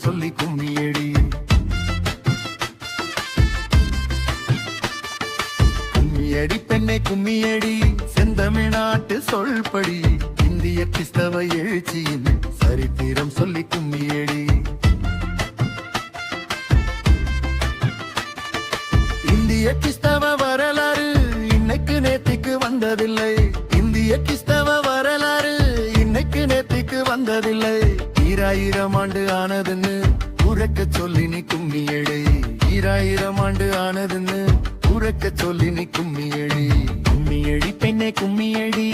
சொல்லி கும்மியடி. கும்மியடி பெண்ணை கும்மியடி, செந்தமிழ்நாட்டு சொல்படி, இந்திய கிறிஸ்தவ எழுச்சியின் சரித்திரம் சொல்லி கும்மியடி. இந்திய கிறிஸ்தவ வரலாறு இன்னைக்கு நேத்திக்கு வந்ததில்லை. இந்திய கிறிஸ்தவ வரலாறு இன்னைக்கு நேத்திக்கு வந்ததில்லை. 2000 ஆண்டு ஆனதுன்னு உறக்க சொல்லி நீ கும்மியடி. 2000 ஆண்டு ஆனதுன்னு உறக்க சொல்லி நீ கும்மியடி. கும்மியடி பெண்ணே கும்மியடி.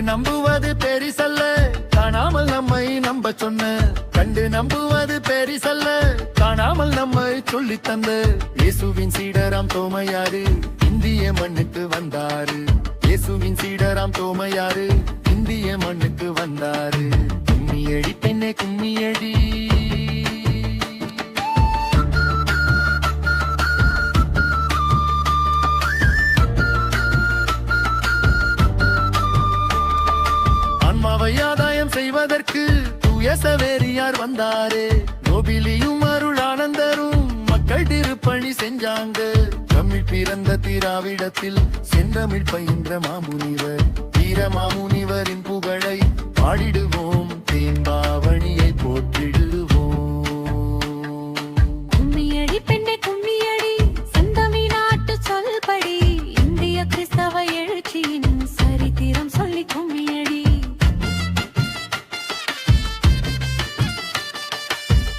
நம்புவது பெரிசல்ல, காணாமல் நம்மை நம்ப சொன்ன. கண்டு நம்புவது பெரிசல்ல, காணாமல் நம்மை சொல்லி தந்த இயேசுவின் சீடராம் தோமையாரு இந்திய மண்ணுக்கு வந்தாரு. இயேசுவின் சீடராம் தோமையாரு இந்திய மண்ணுக்கு வந்தாரு. கும்மியடி பெண்ணே கும்மியடி. ஆதாயம் செய்வதற்கு தூய சவேரியார் வந்தாரே. நோபிலியும் அருளானந்தரும் மக்கள் திருப்பணி செஞ்சாங்க. தமிழ் பிறந்த திராவிடத்தில் செந்தமிழ் பயின்ற மாமுனிவர், வீர மாமுனிவரின் புகழை பாடிடுவோம், தேம்பாவணியை போற்றிடுவோம். கும்மியடி பெண்ணே கும்மியடி, செந்தமிழ்நாட்டு சொல்படி, இந்திய கிறிஸ்தவ எழுச்சியின் சரித்திரம் சொல்லி கும்மியடி.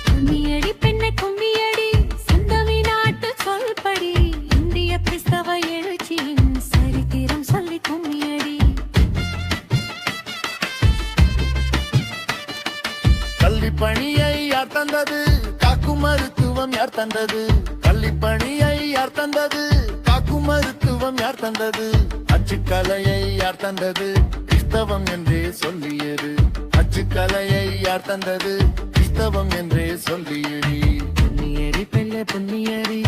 கும்மியடி பெண்ணே கும்மியடி, செந்தமிழ்நாட்டு சொல்படி, இந்திய கிறிஸ்தவ எழுச்சியின் சரித்திரம் சொல்லி கும்மியடி. கல்வி பணியை யார் தந்தது, காக்கும் மருத்துவம் யார் தந்தது. கல்வி பணியை யார் தந்தது, காக்கும் மருத்துவம் யார் தந்தது. அச்சுக்கலையை யார் தந்தது, கிறிஸ்தவம் என்றே சொல்லியது. அச்சுக்கலையை யார் தந்தது, கிறிஸ்தவம் என்றே சொல்லியடி. பொன்னியடி பெண்ணே பொன்னியடி.